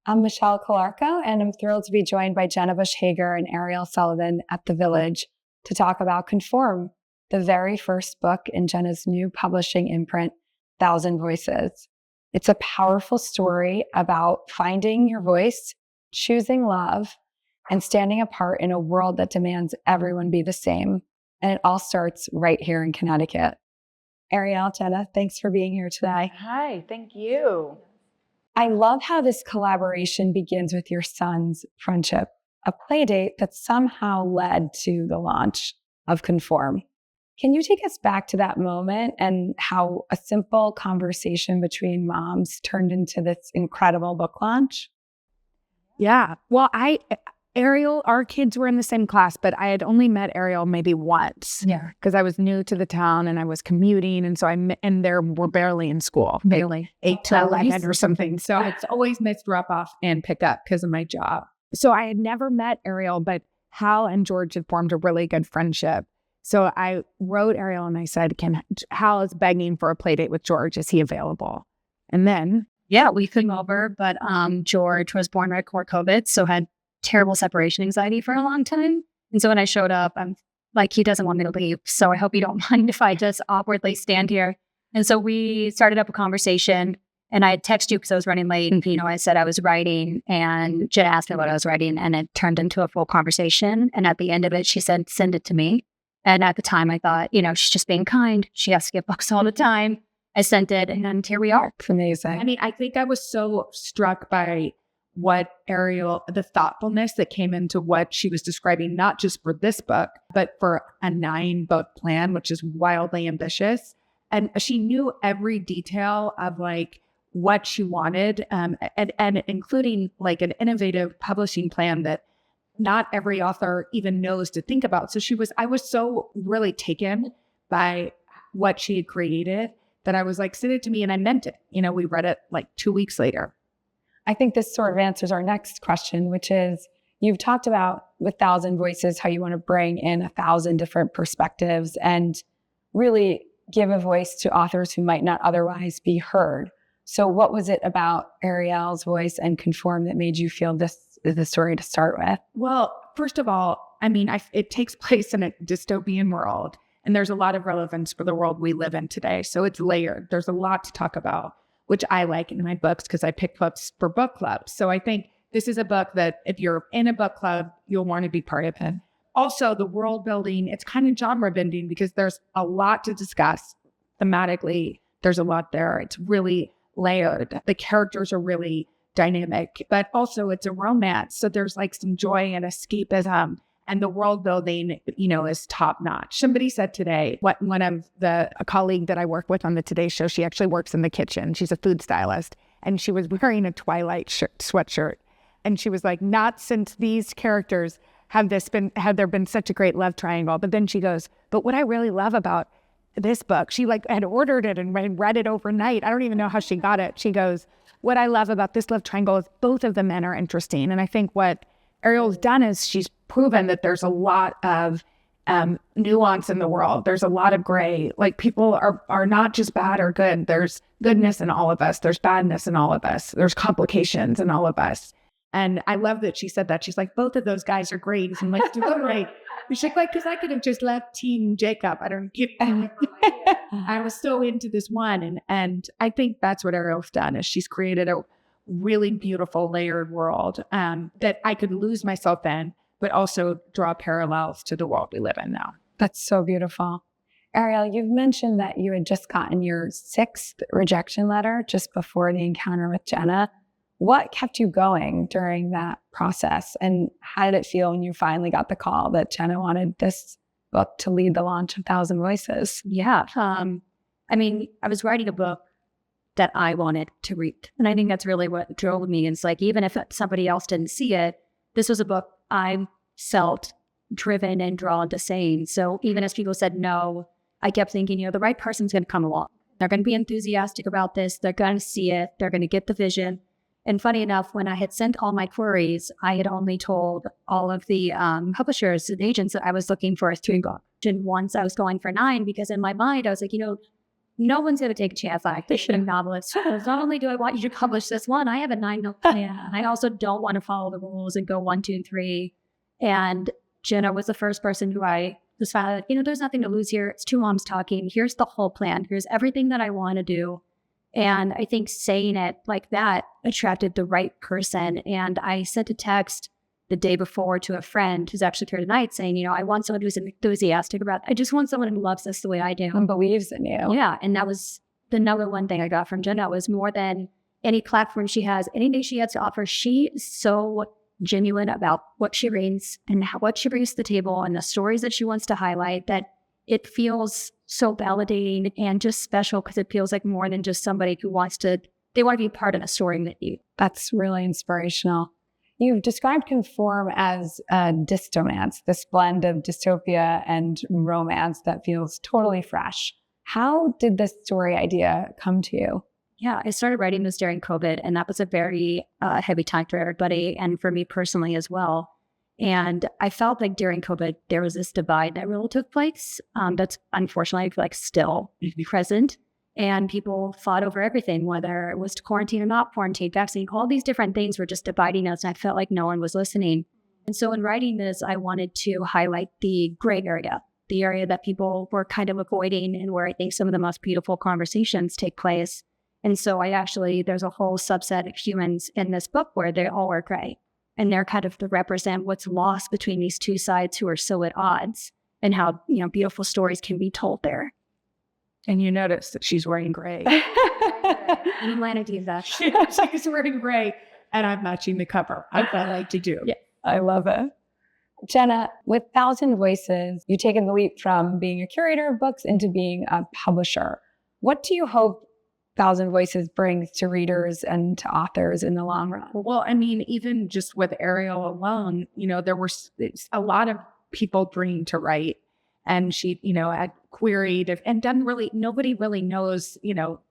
I'm Michelle Calarco, and I'm thrilled to be joined by Jenna Hager and Ariel Sullivan at The Village to talk about Conform, the very first book in Jenna's new publishing imprint, Thousand Voices. It's a powerful story about finding your voice, choosing love, and standing apart in a world that demands everyone be the same. And it all starts right here in Connecticut. Ariel, Jenna, thanks for being here today. Hi, thank you. I love how this collaboration begins with your son's friendship, a play date that somehow led to the launch of Conform. Can you take us back to that moment and how a simple conversation between moms turned into this incredible book launch? Yeah. Well, Ariel, our kids were in the same class, but I had only met Ariel maybe once. Yeah. Because I was new to the town and I was commuting. And so and they were barely in school. Barely. 8 to 11 or something. So it's always missed drop off and pick up because of my job. So I had never met Ariel, but Hal and George had formed a really good friendship. So I wrote Ariel and I said, Hal is begging for a play date with George. Is he available? And then. Yeah, we came over, but George was born right before COVID, so had terrible separation anxiety for a long time. And so when I showed up, I'm like, he doesn't want me to leave. So I hope you don't mind if I just awkwardly stand here. And so we started up a conversation and I had texted you because I was running late. And, I said I was writing and Jenna asked me what I was writing and it turned into a full conversation. And at the end of it, she said, send it to me. And at the time I thought, she's just being kind. She has to get books all the time. I sent it and here we are. It's amazing. I mean, I think I was so struck by what Ariel, the thoughtfulness that came into what she was describing, not just for this book, but for a 9-book plan, which is wildly ambitious. And she knew every detail of what she wanted, and including an innovative publishing plan that not every author even knows to think about. So I was so really taken by what she had created that I was like, send it to me. And I meant it. We read it 2 weeks later. I think this sort of answers our next question, which is you've talked about with Thousand Voices, how you want to bring in 1,000 different perspectives and really give a voice to authors who might not otherwise be heard. So what was it about Ariel's voice and Conform that made you feel this is the story to start with? Well, first of all, I mean, it takes place in a dystopian world, and there's a lot of relevance for the world we live in today. So it's layered. There's a lot to talk about, which I like in my books because I pick books for book clubs. So I think this is a book that if you're in a book club, you'll want to be part of it. Also, the world building, it's kind of genre bending because there's a lot to discuss thematically. There's a lot there. It's really layered. The characters are really dynamic, but also it's a romance. So there's some joy and escapism. And the world building, is top notch. Somebody said today, a colleague that I work with on the Today Show, she actually works in the kitchen. She's a food stylist. And she was wearing a Twilight sweatshirt. And she was like, not since these characters have there been such a great love triangle. But then she goes, but what I really love about this book, she had ordered it and read it overnight. I don't even know how she got it. She goes, what I love about this love triangle is both of the men are interesting. And I think what Ariel's done is she's proven that there's a lot of nuance in the world. There's a lot of gray. People are not just bad or good. There's goodness in all of us. There's badness in all of us. There's complications in all of us. And I love that she said that. She's like, both of those guys are great. And do it right. She's like, because I could have just left Team Jacob. I don't get I was so into this one. And I think that's what Ariel's done is she's created a really beautiful layered world that I could lose myself in, but also draw parallels to the world we live in now. That's so beautiful. Ariel, you've mentioned that you had just gotten your 6th rejection letter just before the encounter with Jenna. What kept you going during that process? And how did it feel when you finally got the call that Jenna wanted this book to lead the launch of Thousand Voices? Yeah. I was writing a book that I wanted to read. And I think that's really what drove me. It's even if somebody else didn't see it, this was a book I felt driven and drawn to saying. So even as people said no, I kept thinking, the right person's going to come along. They're going to be enthusiastic about this. They're going to see it. They're going to get the vision. And funny enough, when I had sent all my queries, I had only told all of the publishers and agents that I was looking for a 3 book. And once I was going for 9, because in my mind, I was like, no one's going to take a chance on a novelist. Because not only do I want you to publish this one, I have a 9-note plan. I also don't want to follow the rules and go 1, 2, and 3. And Jenna was the first person who I decided, there's nothing to lose here. It's 2 moms talking. Here's the whole plan. Here's everything that I want to do. And I think saying it like that attracted the right person. And I sent a text the day before to a friend who's actually here tonight saying, I want someone who's enthusiastic about it. I just want someone who loves this the way I do. And believes in you. Yeah. And that was the number one thing I got from Jenna was more than any platform she has, anything she has to offer. She is so genuine about what she reads and what she brings to the table and the stories that she wants to highlight that it feels so validating and just special because it feels like more than just somebody who they want to be part of a story with you. That's really inspirational. You've described Conform as a dystomance, this blend of dystopia and romance that feels totally fresh. How did this story idea come to you? Yeah, I started writing this during COVID, and that was a very heavy time for everybody and for me personally as well. And I felt like during COVID, there was this divide that really took place that's unfortunately, I feel like still present. And people fought over everything, whether it was quarantine or not quarantine, vaccine, all these different things were just dividing us. And I felt like no one was listening. And so in writing this, I wanted to highlight the gray area, the area that people were kind of avoiding and where I think some of the most beautiful conversations take place. And so there's a whole subset of humans in this book where they all are gray. And they're kind of to represent what's lost between these two sides who are so at odds and how, beautiful stories can be told there. And you notice that she's wearing gray. I'm glad I did that. She's wearing gray, and I'm matching the cover. I like to do. Yeah, I love it. Jenna, with 1,000 Voices, you've taken the leap from being a curator of books into being a publisher. What do you hope 1,000 Voices brings to readers and to authors in the long run? Well, I mean, even just with Ariel alone, there were a lot of people dreaming to write. And she, had queried and done nobody really knows,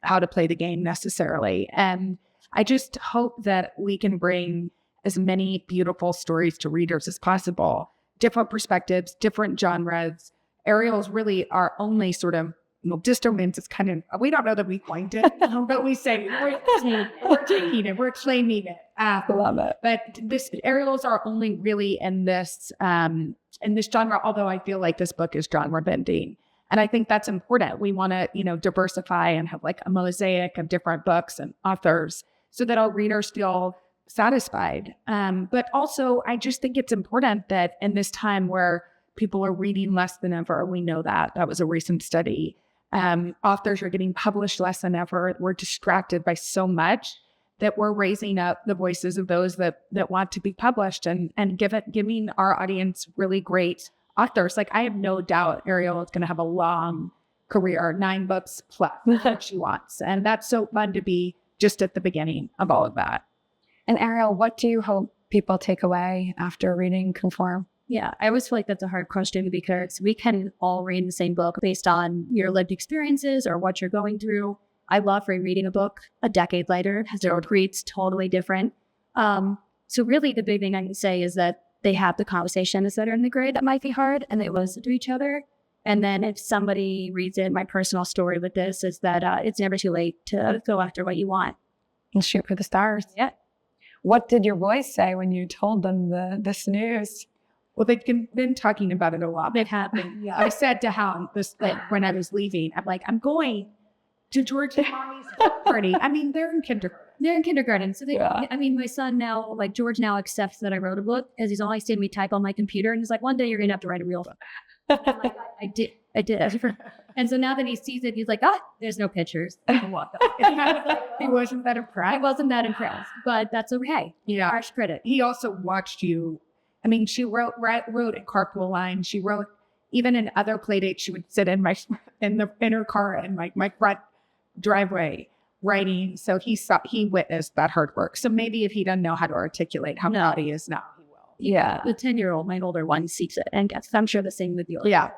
how to play the game necessarily. And I just hope that we can bring as many beautiful stories to readers as possible, different perspectives, different genres. Ariel's really our only sort of dystomance is kind of, we don't know that we coined it, but we say we're taking it, we're claiming it. I love it. But Ariel's are only really in this genre, although I feel like this book is genre bending. And I think that's important. We want to, diversify and have like a mosaic of different books and authors so that our readers feel satisfied. But also, I just think it's important that in this time where people are reading less than ever, we know that was a recent study. Authors are getting published less than ever. We're distracted by so much that we're raising up the voices of those that want to be published and giving our audience really great authors. Like I have no doubt Ariel is going to have a long career, 9 books plus that she wants. And that's so fun to be just at the beginning of all of that. And Ariel, what do you hope people take away after reading Conform? Yeah, I always feel like that's a hard question because we can all read the same book based on your lived experiences or what you're going through. I love rereading a book a decade later as it reads totally different. So really the big thing I can say is that they have the conversations that are in the gray that might be hard and they listen to each other. And then if somebody reads it, my personal story with this is that it's never too late to go after what you want. And shoot for the stars. Yeah. What did your boys say when you told them this news? Well, they've been talking about it a lot. They have been. Yeah. I said to Hal when I was leaving, I'm like, I'm going to George and Mommy's party. I mean, they're in kindergarten. They're in kindergarten. So my son now, like George now accepts that I wrote a book as he's only seen me type on my computer. And he's like, one day you're going to have to write a real book. I'm like, I did. And so now that he sees it, he's like, there's no pictures. He wasn't that impressed. I wasn't that impressed, but that's okay. Yeah. Harsh critic. He also watched you. I mean, she wrote a carpool line. She wrote, even in other play dates, she would sit in her car in my front driveway writing. So he witnessed that hard work. So maybe if he doesn't know how to articulate how proud he is now, he will. Yeah. The 10-year-old, my older one, sees it and gets. I'm sure the same with you. Yeah.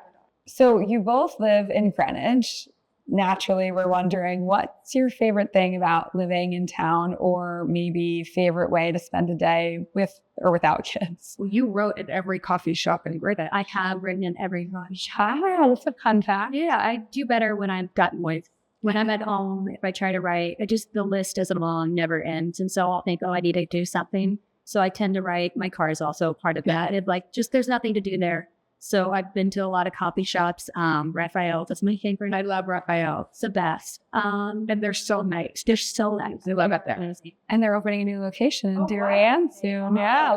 So you both live in Greenwich. Naturally, we're wondering, what's your favorite thing about living in town, or maybe favorite way to spend a day with or without kids? Well, you wrote at every coffee shop in Greenwich. I have written in every coffee shop. Ah, that's a fun fact. Yeah, I do better when I've gotten with when I'm at home, if I try to write, the list is long, never ends. And so I'll think, oh, I need to do something. So I tend to write. My car is also part of that. It there's nothing to do there. So I've been to a lot of coffee shops. Raphael, that's my favorite. I love Raphael. It's the best. And they're so nice. They're so nice. I love it there. And they're opening a new location in Darien soon. Yeah,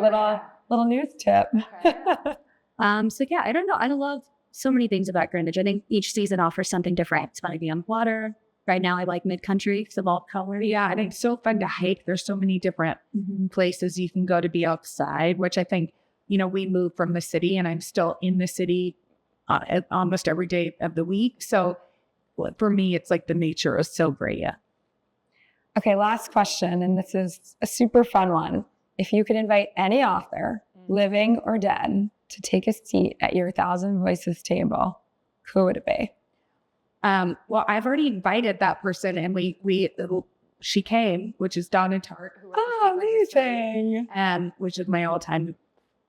little news tip. So yeah, I don't know. I love so many things about Greenwich. I think each season offers something different. It's fun to be on water. Right now, I like mid-country because of all color. Yeah, and it's so fun to hike. There's so many different places you can go to be outside, which I think, we moved from the city and I'm still in the city almost every day of the week. So for me, it's like the nature is so great. Yeah. Okay, last question. And this is a super fun one. If you could invite any author, living or dead, to take a seat at your 1,000 Voices table, who would it be? Well, I've already invited that person, and she came, which is Donna Tartt. Oh, amazing! Which is my all-time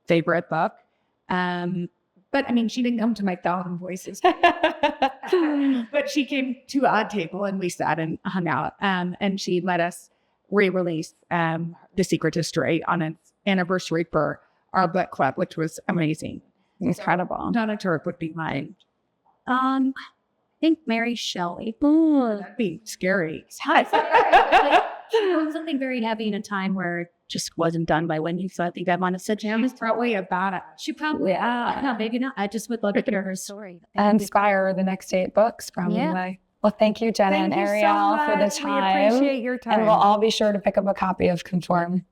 favorite book. But I mean, she didn't come to my 1,000 Voices, but she came to our table, and we sat and hung out. And she let us re-release The Secret History on its anniversary for our book club, which was amazing. Incredible. So Donna Tartt would be mine. I think Mary Shelley. That'd be scary. Something very heavy in a time where it just wasn't done by Wendy. So I think I want to sit down. She's probably about it. She probably, no, maybe not. I just would love to hear her story. And inspire the next 8 books, probably. Yeah. Well, thank you, Jenna and Ariel, for the time. We appreciate your time. And we'll all be sure to pick up a copy of Conform.